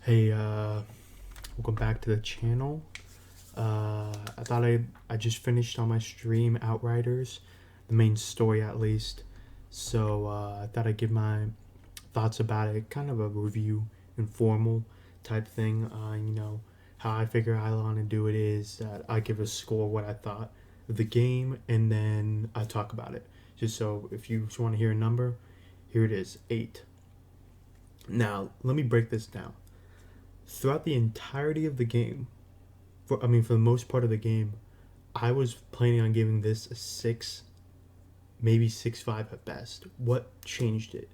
Hey, welcome back to the channel. I thought I just finished on my stream Outriders, the main story at least. So I thought I'd give my thoughts about it, kind of a review, informal type thing. How I figure I want to do it is that I give a score what I thought of the game, and then I talk about it. Just so if you just want to hear a number, here it is, 8. Now let me break this down. Throughout the entirety of the game, for the most part of the game, I was planning on giving this a 6, maybe 6.5 at best. What changed it?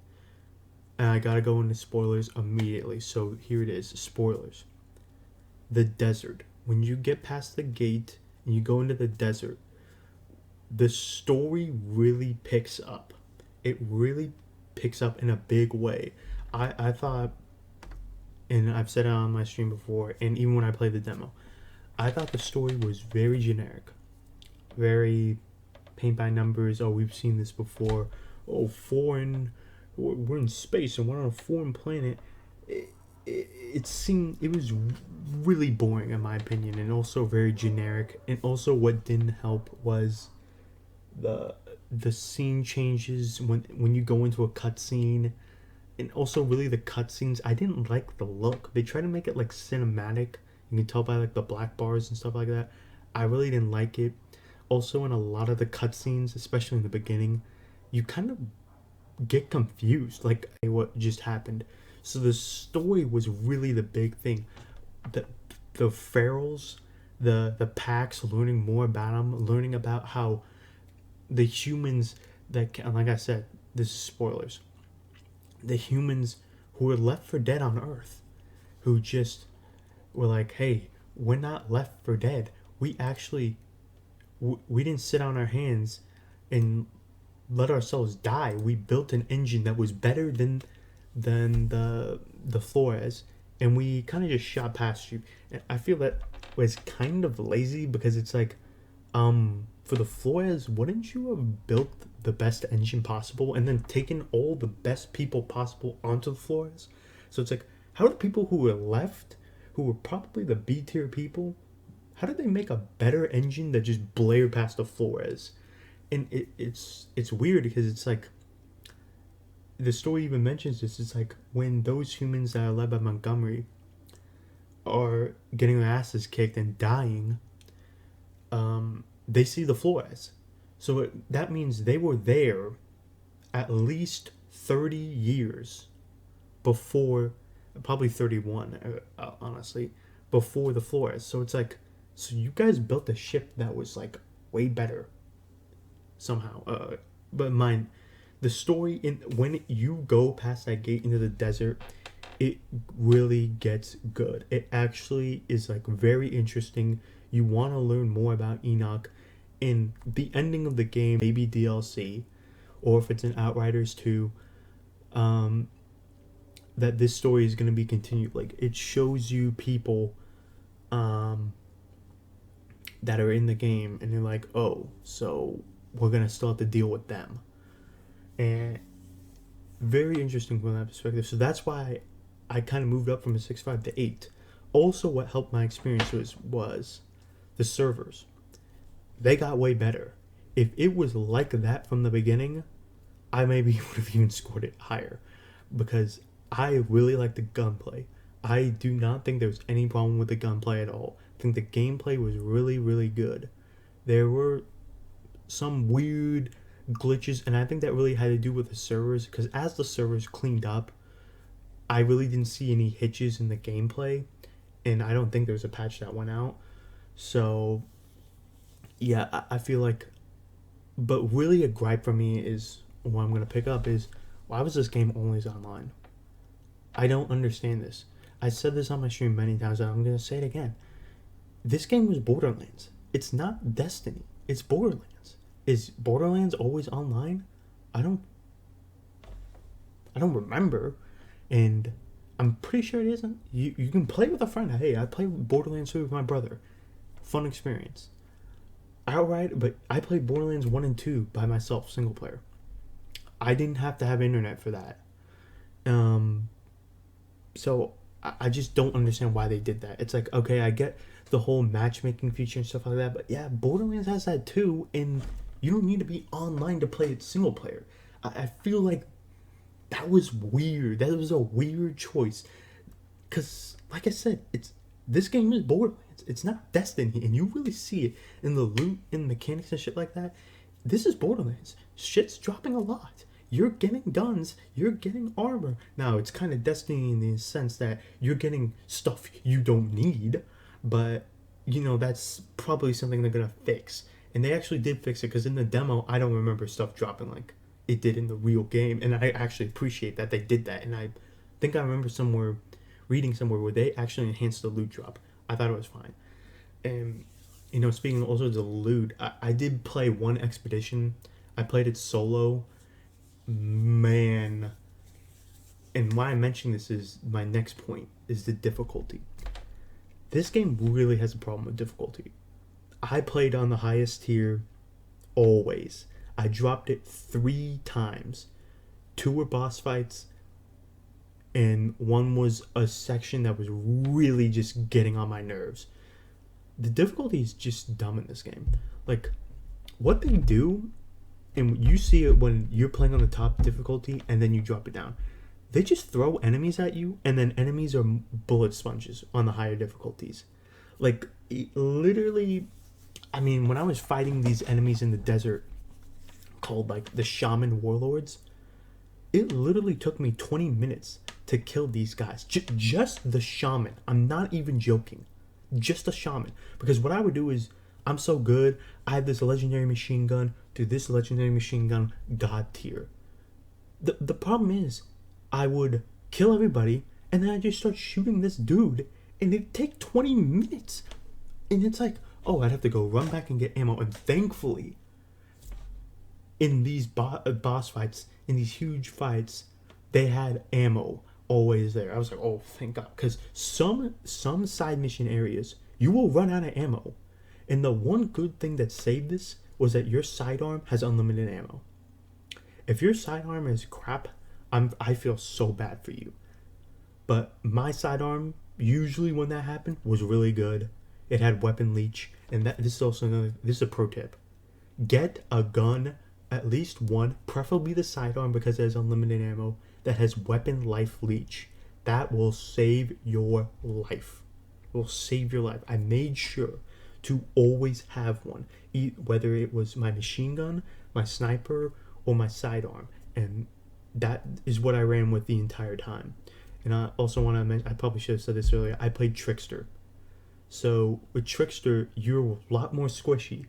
And I gotta go into spoilers immediately. So here it is, spoilers. The desert. When you get past the gate and you go into the desert, the story really picks up. It really picks up in a big way. I thought, and I've said it on my stream before, and even when I played the demo, I thought the story was very generic, very paint by numbers. Oh, we've seen this before. Oh, we're in space and we're on a foreign planet. It was really boring in my opinion, and also very generic. And also, what didn't help was the scene changes when you go into a cutscene, and also really the cutscenes. I didn't like the look. They try to make it like cinematic. You can tell by like the black bars and stuff like that. I really didn't like it. Also, in a lot of the cutscenes, especially in the beginning, you kind of get confused, like what just happened. So the story was really the big thing. The the ferals, the packs, learning more about them, learning about how the humans that can, like I said, this is spoilers. The humans who were left for dead on Earth, who just were like, hey, we're not left for dead. We actually, we didn't sit on our hands and let ourselves die. We built an engine that was better than the Flores, and we kind of just shot past you. And I feel that was kind of lazy because it's like, for the Flores, wouldn't you have built the best engine possible and then taken all the best people possible onto the Flores? So it's like, how are the people who were left, who were probably the B tier people, how did they make a better engine that just blared past the Flores? And it's weird because it's like, the story even mentions this. It's like when those humans that are led by Montgomery are getting their asses kicked and dying, they see the Flores. So that means they were there at least 30 years before, probably 31, honestly, before the Flores. So it's like, so you guys built a ship that was like way better somehow. But mind, the story in when you go past that gate into the desert, it really gets good. It actually is like very interesting. You want to learn more about Enoch. In the ending of the game, maybe DLC, or if it's in Outriders 2, that this story is going to be continued. Like, it shows you people that are in the game, and you're like, oh, so we're going to still have to deal with them. And very interesting from that perspective. So that's why I kind of moved up from a 6.5 to 8. Also, what helped my experience was the servers. They got way better. If it was like that from the beginning, I maybe would have even scored it higher, because I really like the gunplay. I do not think there's any problem with the gunplay at all. I think the gameplay was really, really good. There were some weird glitches, and I think that really had to do with the servers, because as the servers cleaned up, I really didn't see any hitches in the gameplay, and I don't think there was a patch that went out. So yeah, I feel like, but really a gripe for me is, what I'm going to pick up is, why was this game always online? I don't understand this. I said this on my stream many times, and I'm going to say it again. This game was Borderlands. It's not Destiny. It's Borderlands. Is Borderlands always online? I don't remember, and I'm pretty sure it isn't. You can play with a friend. Hey, I played Borderlands 2 with my brother. Fun experience. Outright, but I played Borderlands 1 and 2 by myself, single player. I didn't have to have internet for that. So I just don't understand why they did that. It's like, okay, I get the whole matchmaking feature and stuff like that, but yeah, Borderlands has that too, and you don't need to be online to play it single player. I feel like that was weird. That was a weird choice. Because, like I said, this game is Borderlands. It's not Destiny, and you really see it in the loot and mechanics and shit like that. This is Borderlands. Shit's dropping a lot. You're getting guns. You're getting armor. Now, it's kind of Destiny in the sense that you're getting stuff you don't need, but, that's probably something they're going to fix. And they actually did fix it, because in the demo, I don't remember stuff dropping like it did in the real game, and I actually appreciate that they did that, and I think I remember reading somewhere where they actually enhanced the loot drop. I thought it was fine. And speaking also of the loot, I did play one expedition. I played it solo. Man, and why I'm mentioning this is my next point is the difficulty. This game really has a problem with difficulty. I played on the highest tier always. I dropped it 3 times. 2 were boss fights, and 1 was a section that was really just getting on my nerves. The difficulty is just dumb in this game. Like, what they do, and you see it when you're playing on the top difficulty and then you drop it down. They just throw enemies at you, and then enemies are bullet sponges on the higher difficulties. Like, literally, I mean, when I was fighting these enemies in the desert called, like, the Shaman Warlords, it literally took me 20 minutes to kill these guys. Just the Shaman. I'm not even joking. Just a Shaman. Because what I would do is, I'm so good, I have this legendary machine gun, to this legendary machine gun, God tier. The problem is, I would kill everybody, and then I just start shooting this dude, and it'd take 20 minutes. And it's like, oh, I'd have to go run back and get ammo. And thankfully, in these boss fights, in these huge fights, they had ammo always there. I was like, oh, thank God. Because some side mission areas, you will run out of ammo. And the one good thing that saved this was that your sidearm has unlimited ammo. If your sidearm is crap, I feel so bad for you. But my sidearm, usually when that happened, was really good. It had weapon leech. And this is a pro tip. Get a gun, at least one, preferably the sidearm because it has unlimited ammo, that has weapon life leech. That will save your life. It will save your life. I made sure to always have one, whether it was my machine gun, my sniper, or my sidearm. And that is what I ran with the entire time. And I also want to mention, I probably should have said this earlier, I played Trickster. So with Trickster, you're a lot more squishy.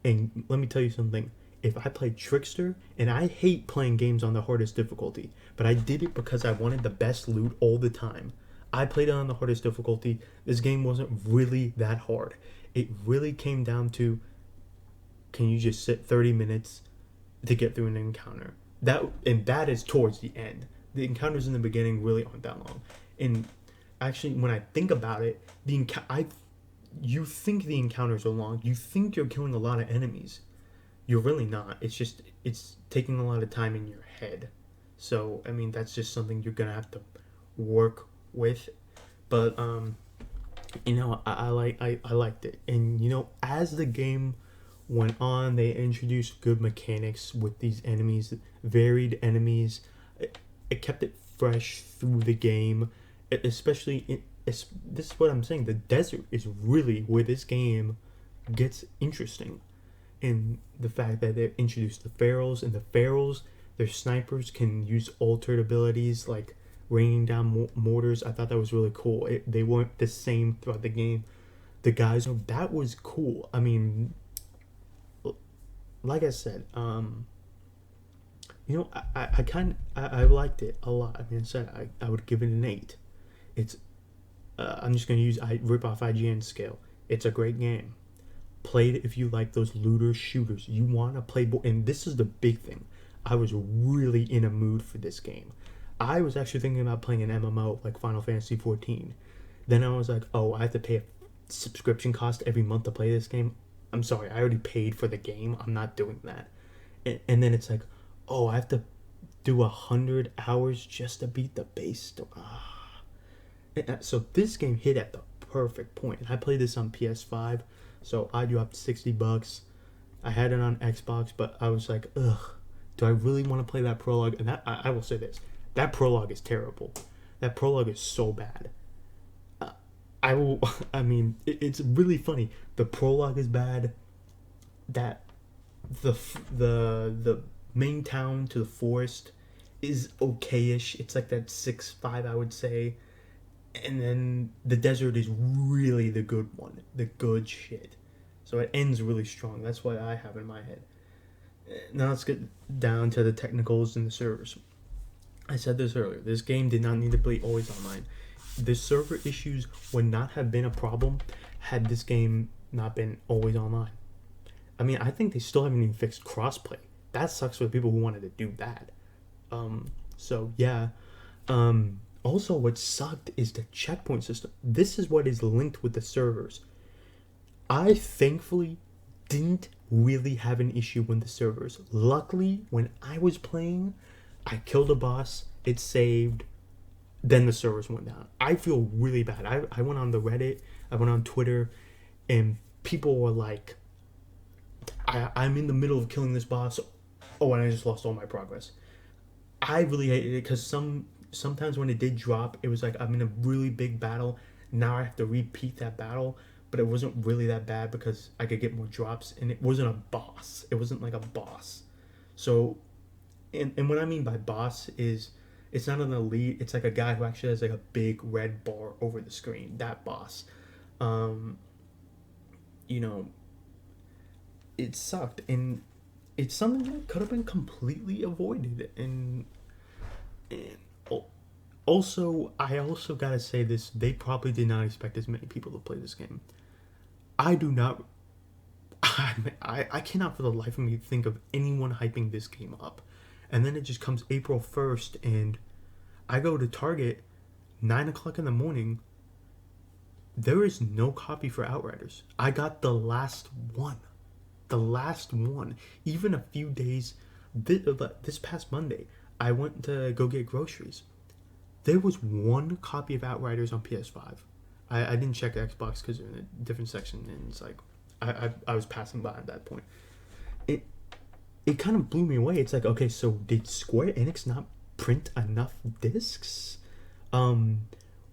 And let me tell you something. If I played Trickster, and I hate playing games on the hardest difficulty, but I did it because I wanted the best loot all the time. I played it on the hardest difficulty. This game wasn't really that hard. It really came down to, can you just sit 30 minutes to get through an encounter? That is towards the end. The encounters in the beginning really aren't that long. And actually, when I think about it, you think the encounters are long. You think you're killing a lot of enemies. You're really not. It's taking a lot of time in your head. So, I mean, that's just something you're going to have to work with. But, I liked it. And, as the game went on, they introduced good mechanics with these enemies, varied enemies. It kept it fresh through the game. Especially, this is what I'm saying. The desert is really where this game gets interesting. In the fact that they introduced the Pharaohs, and the Pharaohs, their snipers can use altered abilities like raining down mortars. I thought that was really cool. They weren't the same throughout the game. The guys, that was cool. I mean, like I said, I liked it a lot. I mean, I said I would give it an 8. It's I'm just gonna rip off IGN scale. It's a great game. Play it if you like those looter shooters. You want to play, and this is the big thing. I was really in a mood for this game. I was actually thinking about playing an MMO like Final Fantasy 14. Then I was like, oh, I have to pay a subscription cost every month to play this game. I'm sorry, I already paid for the game. I'm not doing that. And then it's like, oh, I have to do 100 hours just to beat the base. So this game hit at the perfect point. And I played this on PS5, so I dropped $60. I had it on Xbox, but I was like, ugh, do I really want to play that prologue? And that I will say this, that prologue is terrible. That prologue is so bad. I will. I mean, it's really funny. The prologue is bad. That the main town to the forest is okayish. It's like that 6-5, I would say. And then the desert is really the good one, the good shit. So it ends really strong. That's what I have in my head. Now let's get down to the technicals and the servers. I said this earlier. This game did not need to be always online. The server issues would not have been a problem had this game not been always online. I mean, I think they still haven't even fixed crossplay. That sucks for the people who wanted to do that. So yeah. Also, what sucked is the checkpoint system. This is what is linked with the servers. I thankfully didn't really have an issue with the servers. Luckily, when I was playing, I killed a boss, it saved, then the servers went down. I feel really bad. I went on the Reddit, I went on Twitter, and people were like, I'm in the middle of killing this boss. Oh, and I just lost all my progress. I really hated it because sometimes when it did drop, it was like I'm in a really big battle. Now I have to repeat that battle, but it wasn't really that bad because I could get more drops, and it wasn't a boss. It wasn't like a boss. So, and what I mean by boss is it's not an elite. It's like a guy who actually has like a big red bar over the screen. That boss. You know, it sucked, and it's something that could have been completely avoided. And also, I also gotta say this: they probably did not expect as many people to play this game. I do not. I cannot for the life of me think of anyone hyping this game up. And then it just comes April 1st, and I go to Target, 9 o'clock in the morning. There is no copy for Outriders. I got the last one. The last one. Even a few days, this past Monday, I went to go get groceries. There was one copy of Outriders on PS5. I didn't check Xbox because they're in a different section, and it's like I was passing by at that point. It kind of blew me away. It's like, okay, so did Square Enix not print enough discs? Was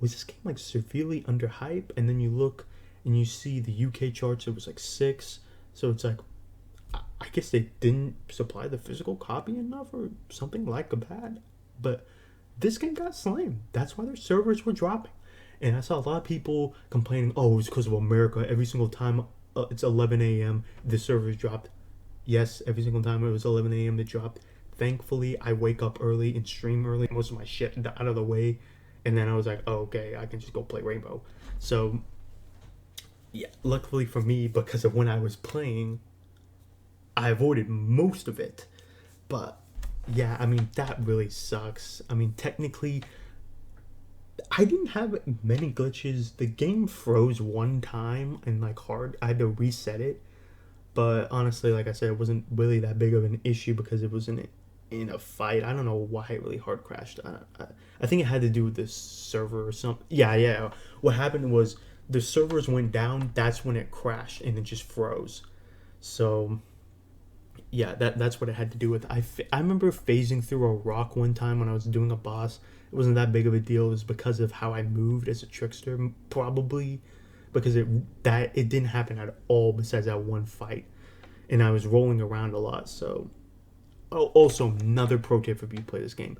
this game like severely underhyped? And then you look and you see the UK charts, it was like 6. So it's like, I guess they didn't supply the physical copy enough or something like that. But this game got slammed. That's why their servers were dropping. And I saw a lot of people complaining, oh, it's because of America. Every single time it's 11 a.m., the servers dropped. Yes, every single time it was 11 a.m. it dropped. Thankfully, I wake up early and stream early. Most of my shit out of the way. And then I was like, oh, okay, I can just go play Rainbow. So, yeah, luckily for me, because of when I was playing, I avoided most of it. But, yeah, I mean, that really sucks. I mean, technically, I didn't have many glitches. The game froze one time and, like, hard. I had to reset it. But honestly, like I said, it wasn't really that big of an issue because it wasn't in a fight. I don't know why it really hard crashed. I think it had to do with the server or something. Yeah. What happened was the servers went down. That's when it crashed and it just froze. So, yeah, that's what it had to do with. I remember phasing through a rock one time when I was doing a boss. It wasn't that big of a deal. It was because of how I moved as a trickster, probably. Because it didn't happen at all besides that one fight. And I was rolling around a lot, so... Oh, also, another pro tip if you play this game.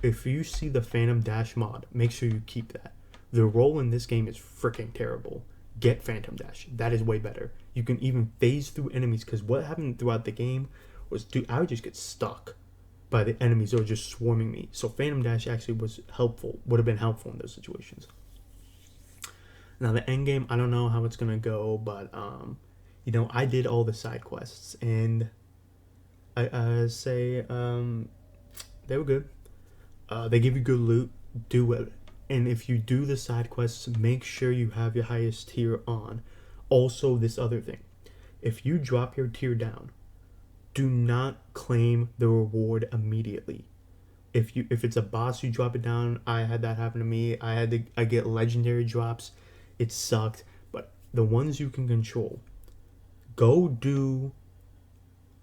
If you see the Phantom Dash mod, make sure you keep that. The roll in this game is freaking terrible. Get Phantom Dash. That is way better. You can even phase through enemies, because what happened throughout the game was, dude, I would just get stuck by the enemies that were just swarming me. So Phantom Dash actually was helpful, would have been helpful in those situations. Now, the end game, I don't know how it's going to go, but, I did all the side quests, and I say they were good. They give you good loot. Do it. And if you do the side quests, make sure you have your highest tier on. Also, this other thing. If you drop your tier down, do not claim the reward immediately. if it's a boss, you drop it down. I had that happen to me. I get legendary drops. It sucked. But the ones you can control, go do.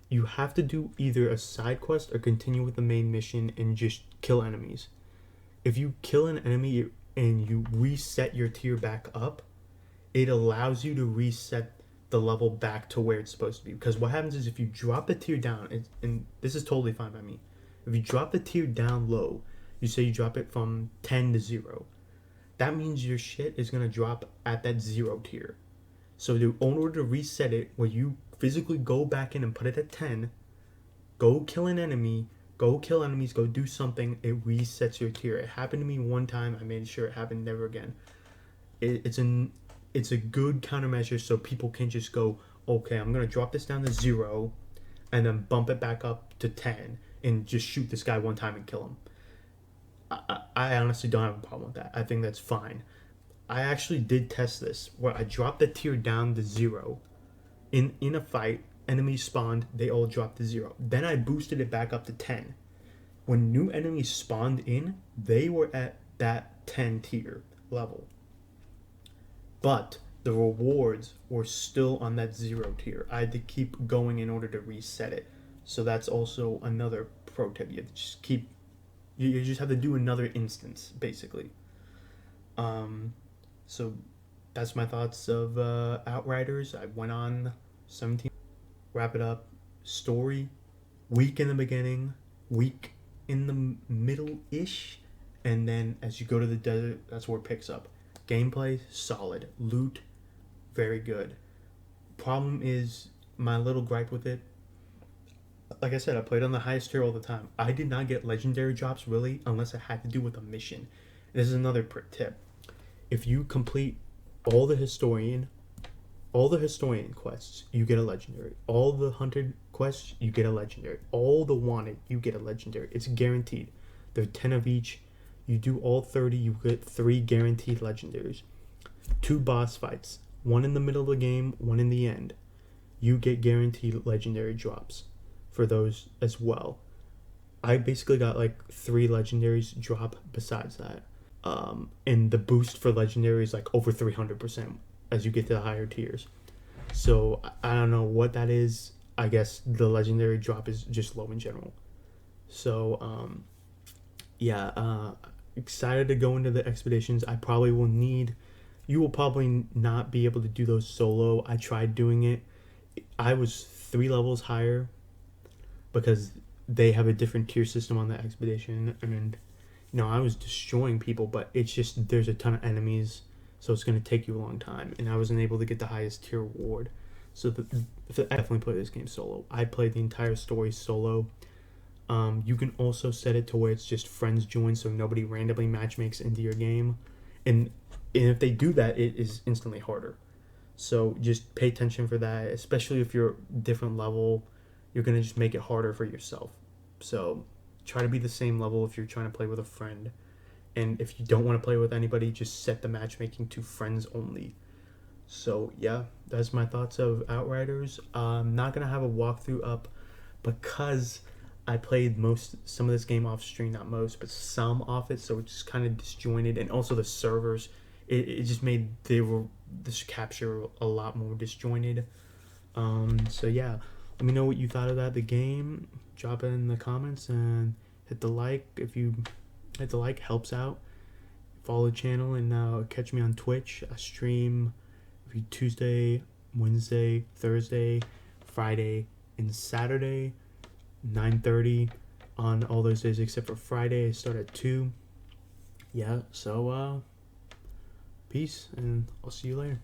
You have to do either a side quest or continue with the main mission and just kill enemies. If you kill an enemy and you reset your tier back up, it allows you to reset the level back to where it's supposed to be. Because what happens is if you drop the tier down, and this is totally fine by me, if you drop the tier down low, you say you drop it from 10 to 0, that means your shit is going to drop at that 0 tier. So in order to reset it, where you physically go back in and put it at 10, go kill an enemy, go kill enemies, go do something, it resets your tier. It happened to me one time. I made sure it happened never again. It's a good countermeasure so people can just go, okay, I'm going to drop this down to 0 and then bump it back up to 10 and just shoot this guy one time and kill him. I honestly don't have a problem with that. I think that's fine. I actually did test this where I dropped the tier down to 0. In a fight, enemies spawned, they all dropped to 0. Then I boosted it back up to 10. When new enemies spawned in, they were at that 10 tier level. But the rewards were still on that 0 tier. I had to keep going in order to reset it. So that's also another pro tip. You have to just keep... You just have to do another instance, basically. So that's my thoughts of Outriders. I went on 17. Wrap it up. Story, weak in the beginning, weak in the middle-ish, and then as you go to the desert, that's where it picks up. Gameplay, solid. Loot, very good. Problem is, my little gripe with it, like I said, I played on the highest tier all the time. I did not get legendary drops, really, unless it had to do with a mission. This is another tip. If you complete all the historian quests, you get a legendary. All the hunted quests, you get a legendary. All the wanted, you get a legendary. It's guaranteed. There are 10 of each. You do all 30, you get 3 guaranteed legendaries. 2 boss fights, one in the middle of the game, one in the end. You get guaranteed legendary drops for those as well. I basically got like 3 legendaries drop besides that. And the boost for legendary is like over 300% as you get to the higher tiers. So I don't know what that is. I guess the legendary drop is just low in general. So excited to go into the expeditions. You will probably not be able to do those solo. I tried doing it. I was 3 levels higher because they have a different tier system on the expedition, and I was destroying people, but it's just there's a ton of enemies, so it's going to take you a long time, and I wasn't able to get the highest tier reward. So I definitely play this game solo. I played the entire story solo. You can also set it to where it's just friends join, so nobody randomly matchmakes into your game, and if they do that, it is instantly harder. So just pay attention for that, especially if you're different level. You're going to just make it harder for yourself. So try to be the same level if you're trying to play with a friend. And if you don't want to play with anybody, just set the matchmaking to friends only. So yeah, that's my thoughts of Outriders. I'm not going to have a walkthrough up because I played some of this game off stream, not most, but some off it, so it's just kind of disjointed. And also the servers, it just made this capture a lot more disjointed. So yeah, let me know what you thought about the game. Drop it in the comments and hit the like. If you hit the like, helps out. Follow the channel and catch me on Twitch. I stream every Tuesday, Wednesday, Thursday, Friday, and Saturday, 9:30 on all those days except for Friday. I start at 2. Yeah, so peace, and I'll see you later.